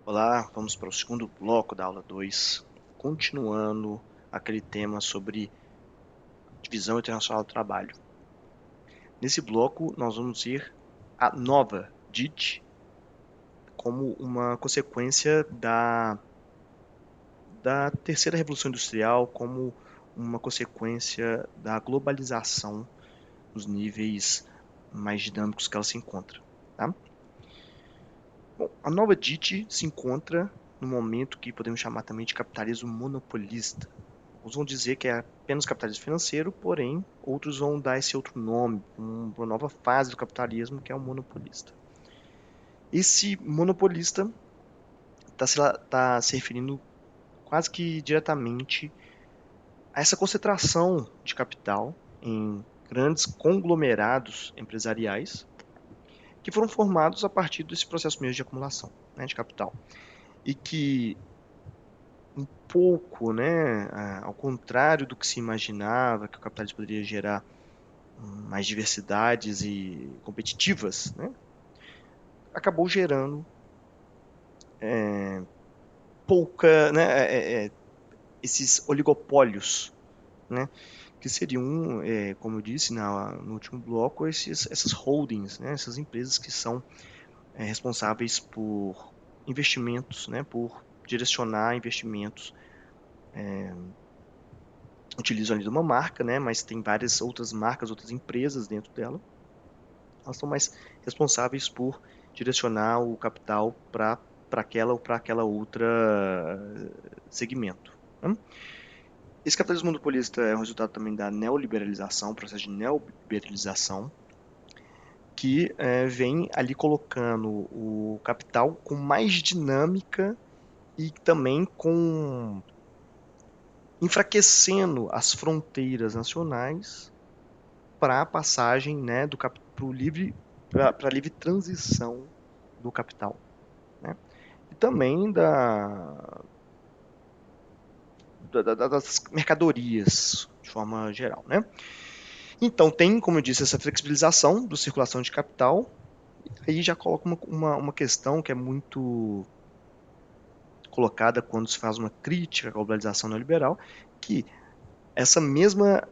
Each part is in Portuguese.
Olá, vamos para o segundo bloco da aula 2, continuando aquele tema sobre divisão internacional do trabalho. Nesse bloco, nós vamos ver a nova DIT como uma consequência da terceira revolução industrial, como uma consequência da globalização nos níveis mais dinâmicos que ela se encontra. Tá? Bom, a nova DIT se encontra no momento que podemos chamar também de capitalismo monopolista. Uns vão dizer que é apenas capitalismo financeiro, porém, outros vão dar esse outro nome, uma nova fase do capitalismo, que é o monopolista. Esse monopolista está se referindo quase que diretamente a essa concentração de capital em grandes conglomerados empresariais que foram formados a partir desse processo mesmo de acumulação, né, de capital. E que um pouco, né, ao contrário do que se imaginava, que o capitalismo poderia gerar mais diversidades e competitivas, né, acabou gerando pouca, né, esses oligopólios, né, que seriam, como eu disse no último bloco, essas holdings, né, essas empresas que são responsáveis por investimentos, né, por direcionar investimentos, utilizam ali de uma marca, né, mas tem várias outras marcas, outras empresas dentro dela. Elas são mais responsáveis por direcionar o capital para aquela ou para aquela outra segmento. Né? Esse capitalismo monopolista é um resultado também da neoliberalização, processo de neoliberalização, que vem ali colocando o capital com mais dinâmica e também com enfraquecendo as fronteiras nacionais para a passagem, né, para a livre transição do capital, né? E também das mercadorias de forma geral, né? Então tem, como eu disse, essa flexibilização da circulação de capital. Aí já coloca uma questão que é muito colocada quando se faz uma crítica à globalização neoliberal, que essa mesma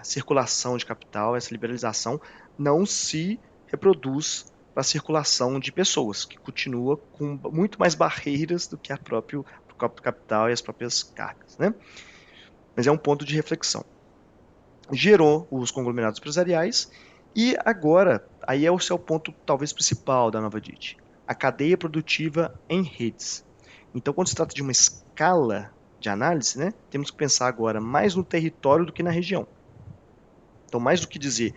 circulação de capital, essa liberalização, não se reproduz para a circulação de pessoas, que continua com muito mais barreiras do que a próprio capital e as próprias cargas, né? Mas é um ponto de reflexão. Gerou os conglomerados empresariais e agora, aí é o seu ponto talvez principal da nova DIT, a cadeia produtiva em redes. Então, quando se trata de uma escala de análise, né, temos que pensar agora mais no território do que na região. Então, mais do que dizer,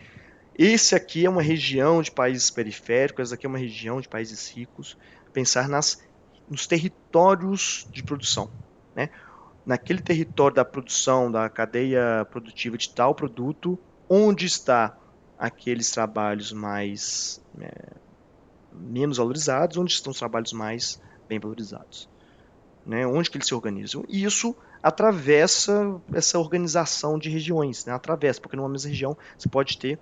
esse aqui é uma região de países periféricos, essa aqui é uma região de países ricos, pensar nos territórios de produção, né? Naquele território da produção, da cadeia produtiva de tal produto, onde está aqueles trabalhos mais menos valorizados, onde estão os trabalhos mais bem valorizados, né? Onde que eles se organizam. E isso atravessa essa organização de regiões, né? Atravessa, porque numa mesma região você pode ter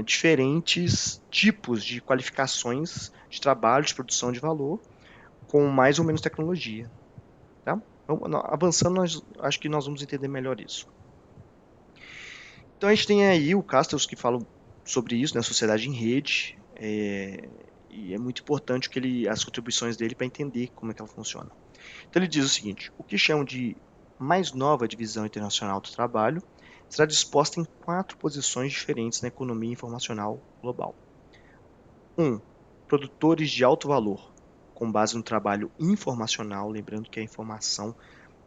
diferentes tipos de qualificações de trabalho, de produção de valor, com mais ou menos tecnologia. Tá? Então, avançando, acho que nós vamos entender melhor isso. Então a gente tem aí o Castells que fala sobre isso, né, sociedade em rede, e é muito importante as contribuições dele para entender como é que ela funciona. Então ele diz o seguinte: o que chamam de mais nova divisão internacional do trabalho será disposta em 4 posições diferentes na economia informacional global. 1. Produtores de alto valor, com base no trabalho informacional, lembrando que a informação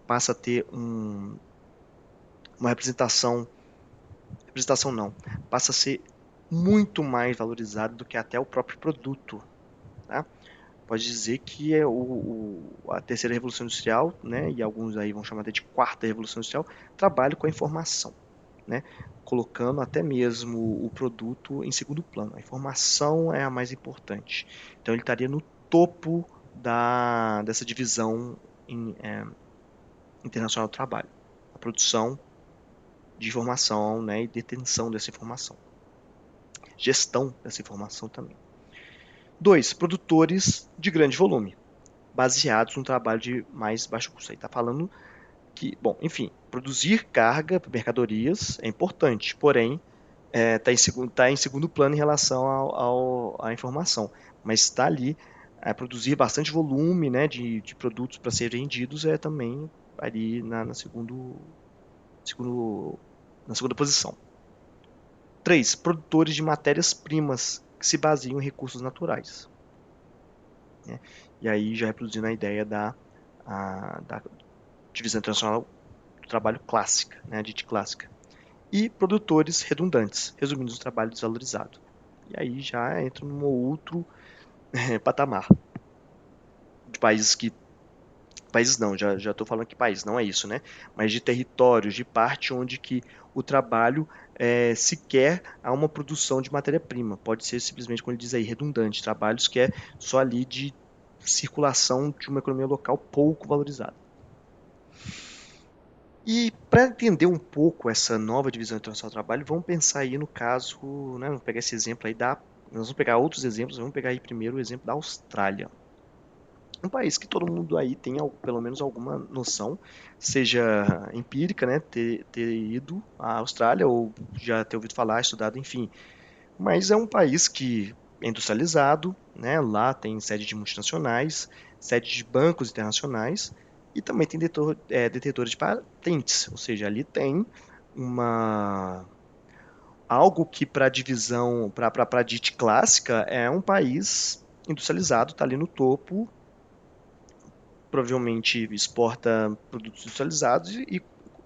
passa a ter uma representação não, passa a ser muito mais valorizado do que até o próprio produto. Tá? Pode dizer que é a terceira revolução industrial, né, e alguns aí vão chamar de quarta revolução industrial, trabalha com a informação, né, colocando até mesmo o produto em segundo plano. A informação é a mais importante. Então ele estaria no topo dessa divisão internacional do trabalho. A produção de informação, né, e detenção dessa informação. Gestão dessa informação também. 2. Produtores de grande volume. baseados no trabalho de mais baixo custo. Aí está falando que, bom, enfim, produzir carga, mercadorias é importante, porém está em segundo plano em relação à informação, mas está ali produzir bastante volume, né, de produtos para ser vendidos é também ali segundo, na segunda posição. 3. Produtores de matérias-primas que se baseiam em recursos naturais. Né? E aí já reproduzindo a ideia da divisão internacional do trabalho clássica, né, dita clássica. E produtores redundantes, resumindo o trabalho desvalorizado. E aí já entra num outro patamar de países não, já estou falando que país, não é isso, né? Mas de territórios, de parte onde que o trabalho sequer há uma produção de matéria-prima. Pode ser simplesmente, como ele diz aí, redundante, trabalhos que é só ali de circulação de uma economia local pouco valorizada. E para entender um pouco essa nova divisão internacional do trabalho, vamos pensar aí no caso, né, vamos pegar esse exemplo aí nós vamos pegar outros exemplos, vamos pegar aí primeiro o exemplo da Austrália. Um país que todo mundo aí tem pelo menos alguma noção, seja empírica, né, ter ido à Austrália ou já ter ouvido falar, estudado, enfim. Mas é um país que é industrializado, né, lá tem sede de multinacionais, sede de bancos internacionais e também tem detentores de patentes, ou seja, ali tem uma algo que para a divisão, para a DIT clássica, é um país industrializado, está ali no topo, provavelmente exporta produtos industrializados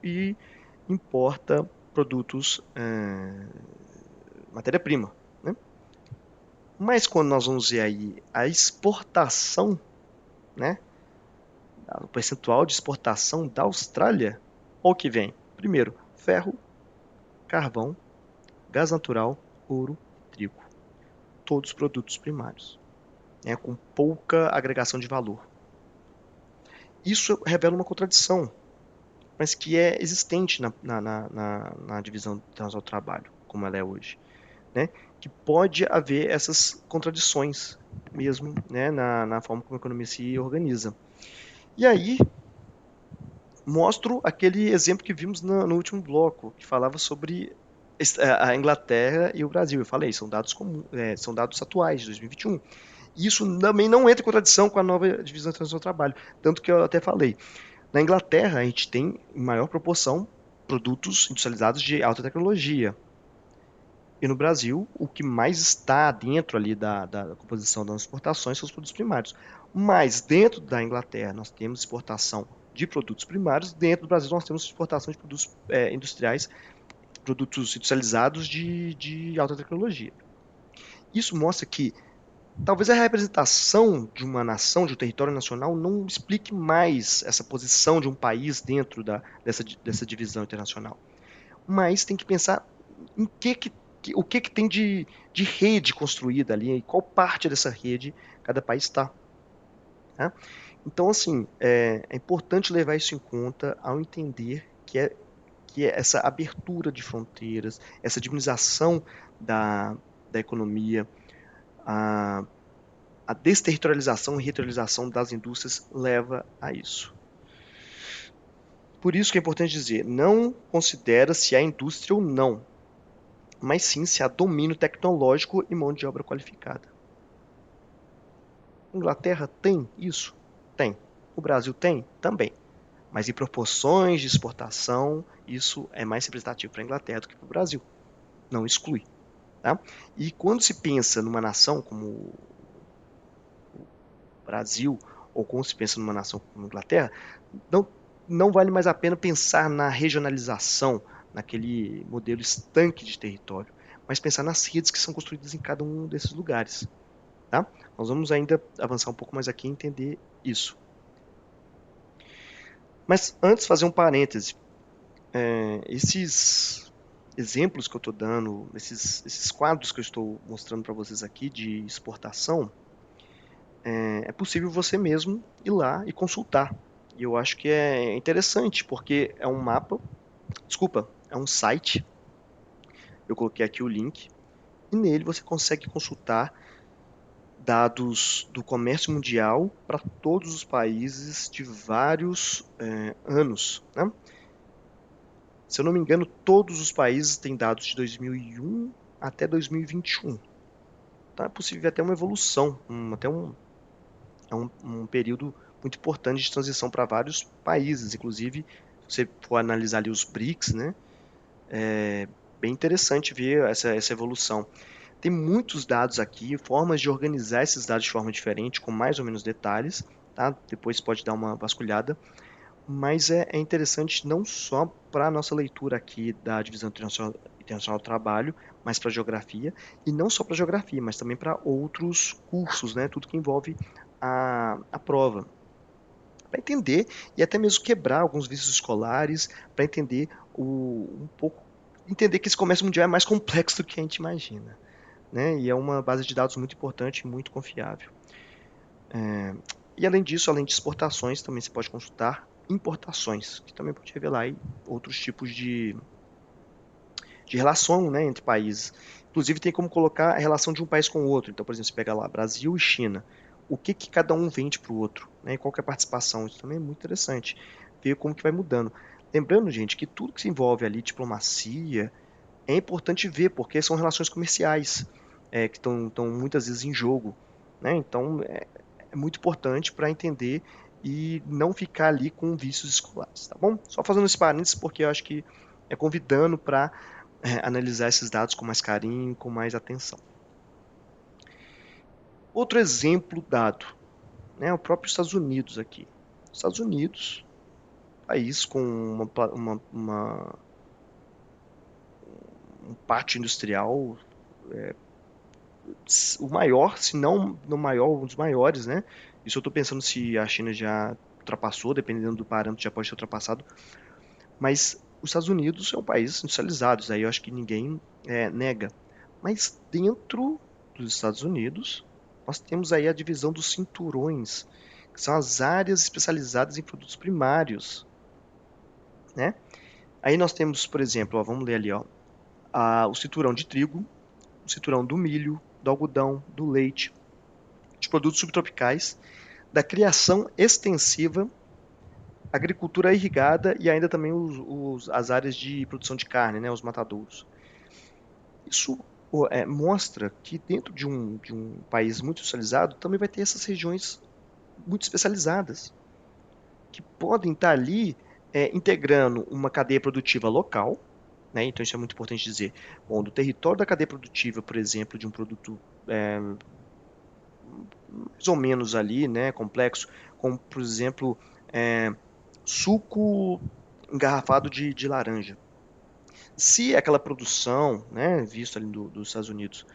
e importa produtos, matéria-prima, né? Mas quando nós vamos ver aí a exportação, né, o percentual de exportação da Austrália, olha o que vem. Primeiro, ferro, carvão, gás natural, ouro e trigo. Todos produtos primários, né, com pouca agregação de valor. Isso revela uma contradição, mas que é existente na divisão internacional do trabalho, como ela é hoje, né? Que pode haver essas contradições mesmo, né, na forma como a economia se organiza. E aí, mostro aquele exemplo que vimos no último bloco, que falava sobre a Inglaterra e o Brasil. Eu falei, são dados são dados atuais, de 2021. E isso também não entra em contradição com a nova divisão internacional do trabalho. Tanto que eu até falei, na Inglaterra, a gente tem, em maior proporção, produtos industrializados de alta tecnologia. E no Brasil, o que mais está dentro ali da composição das exportações são os produtos primários. Mas dentro da Inglaterra, nós temos exportação de produtos primários, dentro do Brasil, nós temos exportação de produtos industriais, produtos industrializados de alta tecnologia. Isso mostra que talvez a representação de uma nação, de um território nacional, não explique mais essa posição de um país dentro dessa divisão internacional. Mas tem que pensar em o que tem de rede construída ali, e qual parte dessa rede cada país está. Tá? Então, assim, é importante levar isso em conta ao entender que é essa abertura de fronteiras, essa diminuição da economia, a, a desterritorialização e reterritorialização das indústrias leva a isso. Por isso que é importante dizer, não considera se há indústria ou não, mas sim se há domínio tecnológico e mão de obra qualificada. Inglaterra tem isso? Tem. O Brasil tem? Também. Mas em proporções de exportação, isso é mais representativo para a Inglaterra do que para o Brasil. Não exclui. Tá? E quando se pensa numa nação como o Brasil, ou quando se pensa numa nação como a Inglaterra, não vale mais a pena pensar na regionalização, naquele modelo estanque de território, mas pensar nas redes que são construídas em cada um desses lugares. Tá? Nós vamos ainda avançar um pouco mais aqui e entender isso. Mas antes, fazer um parêntese. Esses exemplos que eu estou dando, esses quadros que eu estou mostrando para vocês aqui de exportação, é possível você mesmo ir lá e consultar. E eu acho que é interessante, porque é um mapa, desculpa, é um site, eu coloquei aqui o link, e nele você consegue consultar dados do comércio mundial para todos os países de vários anos, né? Se eu não me engano, todos os países têm dados de 2001 até 2021. Então é possível ver até uma evolução, um período muito importante de transição para vários países, inclusive, se você for analisar ali os BRICS, né, é bem interessante ver essa evolução. Tem muitos dados aqui, formas de organizar esses dados de forma diferente, com mais ou menos detalhes, tá? Depois pode dar uma vasculhada, mas é interessante não só para a nossa leitura aqui da Divisão Internacional do Trabalho, mas para geografia, e não só para geografia, mas também para outros cursos, né? Tudo que envolve a prova. Para entender e até mesmo quebrar alguns vícios escolares, para entender um pouco, entender que esse comércio mundial é mais complexo do que a gente imagina, né? E é uma base de dados muito importante e muito confiável. E além disso, além de exportações, também se pode consultar importações, que também pode revelar aí outros tipos de relação, né, entre países. Inclusive tem como colocar a relação de um país com o outro. Então, por exemplo, você pega lá Brasil e China. O que cada um vende para o outro, né? E qual que é a participação? Isso também é muito interessante. Ver como que vai mudando. Lembrando, gente, que tudo que se envolve ali, diplomacia, é importante ver, porque são relações comerciais que estão muitas vezes em jogo, né? Então, é muito importante para entender e não ficar ali com vícios escolares, tá bom? Só fazendo esse parênteses, porque eu acho que é convidando para analisar esses dados com mais carinho, com mais atenção. Outro exemplo dado, né, o próprio Estados Unidos aqui. Estados Unidos, país com um pátio industrial, o maior, se não no maior, um dos maiores, né? Isso eu estou pensando se a China já ultrapassou, dependendo do parâmetro, já pode ter ultrapassado. Mas os Estados Unidos é um país industrializado, isso aí eu acho que ninguém nega. Mas dentro dos Estados Unidos, nós temos aí a divisão dos cinturões, que são as áreas especializadas em produtos primários, né? Aí nós temos, por exemplo, ó, vamos ler ali, ó, o cinturão de trigo, o cinturão do milho, do algodão, do leite, de produtos subtropicais, da criação extensiva, agricultura irrigada e ainda também as áreas de produção de carne, né, os matadouros. Isso mostra que dentro de um país muito industrializado também vai ter essas regiões muito especializadas, que podem estar ali integrando uma cadeia produtiva local, né? Então isso é muito importante dizer. Bom, do território da cadeia produtiva, por exemplo, de um produto mais ou menos ali, né, complexo, como por exemplo suco engarrafado de laranja. Se aquela produção, né, visto ali dos Estados Unidos,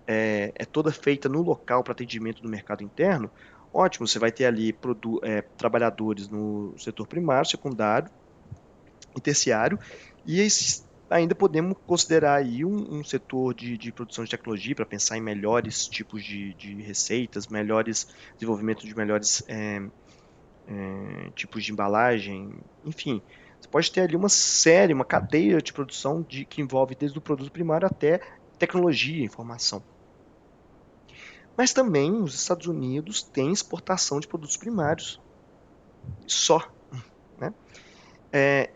é toda feita no local para atendimento do mercado interno, ótimo, você vai ter ali trabalhadores no setor primário, secundário e terciário, e ainda podemos considerar aí um setor de produção de tecnologia para pensar em melhores tipos de receitas, melhores desenvolvimento de melhores tipos de embalagem, enfim. Você pode ter ali uma série, uma cadeia de produção que envolve desde o produto primário até tecnologia e informação. Mas também os Estados Unidos têm exportação de produtos primários. Só. Né?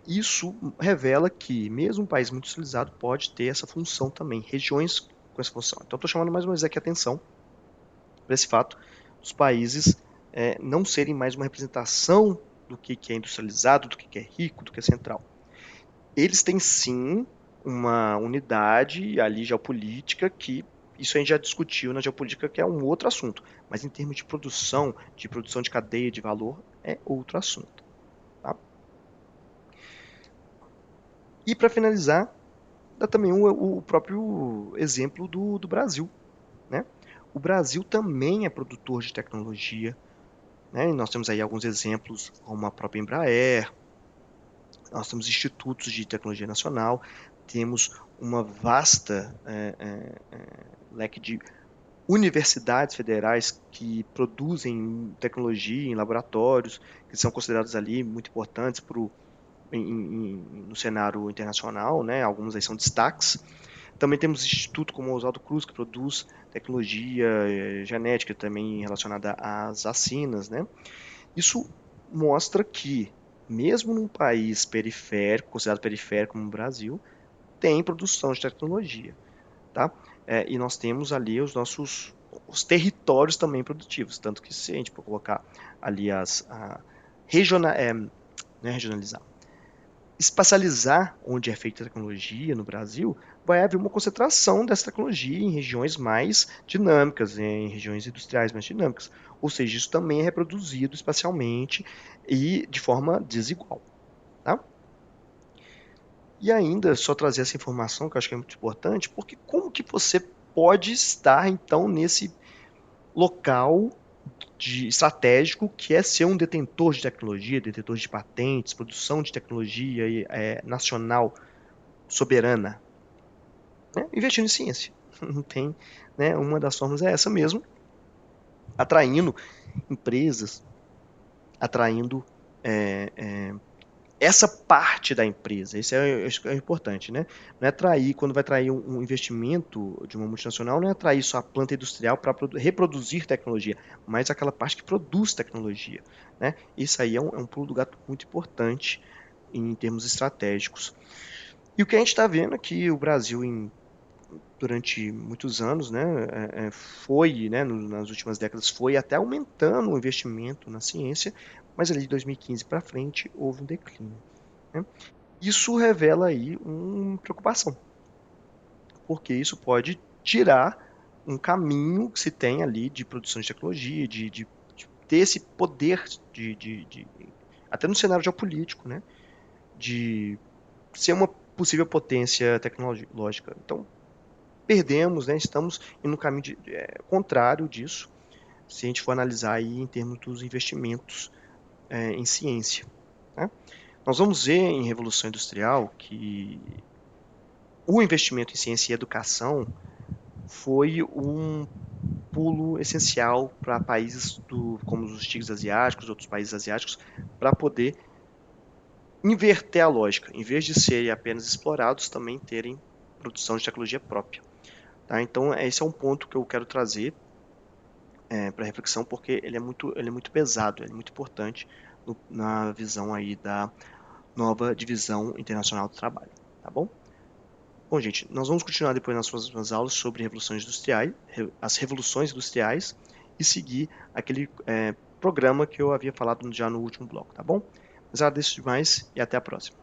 Isso revela que, mesmo um país muito industrializado, pode ter essa função também, regiões com essa função. Então, estou chamando mais uma vez aqui a atenção para esse fato dos países não serem mais uma representação do que é industrializado, do que é rico, do que é central. Eles têm sim uma unidade ali geopolítica que isso a gente já discutiu na geopolítica, que é um outro assunto. Mas em termos de produção de cadeia de valor, é outro assunto. Tá? E para finalizar, dá também o próprio exemplo do Brasil. Né? O Brasil também é produtor de tecnologia. Né? E nós temos aí alguns exemplos, como a própria Embraer, nós temos institutos de tecnologia nacional, temos uma vasta leque de universidades federais que produzem tecnologia em laboratórios, que são considerados ali muito importantes no cenário internacional, né? Alguns aí são destaques, Também temos instituto como o Oswaldo Cruz, que produz tecnologia genética também relacionada às vacinas, né? Isso mostra que, mesmo num país periférico, considerado periférico como o Brasil, tem produção de tecnologia, tá? E nós temos ali os territórios também produtivos, tanto que se a gente for colocar ali não é regionalizar, espacializar onde é feita a tecnologia no Brasil, vai haver uma concentração dessa tecnologia em regiões mais dinâmicas, em regiões industriais mais dinâmicas. Ou seja, isso também é reproduzido espacialmente e de forma desigual. Tá? E ainda, só trazer essa informação que eu acho que é muito importante, porque como que você pode estar, então, nesse local estratégico que é ser um detentor de tecnologia, detentor de patentes, produção de tecnologia nacional soberana, né? Investindo em ciência. Não tem, né? Uma das formas é essa mesmo, atraindo empresas, atraindo essa parte da empresa. Isso é importante, né? Não é atrair, quando vai atrair um investimento de uma multinacional, não é atrair só a planta industrial para reproduzir tecnologia, mas aquela parte que produz tecnologia, né? Isso aí é um pulo do gato muito importante em termos estratégicos. E o que a gente está vendo é que o Brasil, durante muitos anos, né, foi, né, nas últimas décadas, foi até aumentando o investimento na ciência, mas ali de 2015 para frente houve um declínio. Né? Isso revela aí uma preocupação, porque isso pode tirar um caminho que se tem ali de produção de tecnologia, de ter esse poder até no cenário geopolítico, né, de ser uma possível potência tecnológica. Então, perdemos, né, estamos no caminho contrário disso, se a gente for analisar aí em termos dos investimentos em ciência. Né? Nós vamos ver em Revolução Industrial que o investimento em ciência e educação foi um pulo essencial para países como os tigres asiáticos, outros países asiáticos, para poder inverter a lógica. Em vez de serem apenas explorados, também terem produção de tecnologia própria. Tá? Então, esse é um ponto que eu quero trazer para reflexão, porque ele é muito pesado, ele é muito importante na visão aí da nova divisão internacional do trabalho. Tá bom? Bom, gente, nós vamos continuar depois nas próximas aulas sobre revoluções industriais, as revoluções industriais, e seguir aquele programa que eu havia falado já no último bloco, tá bom? Mas agradeço demais e até a próxima.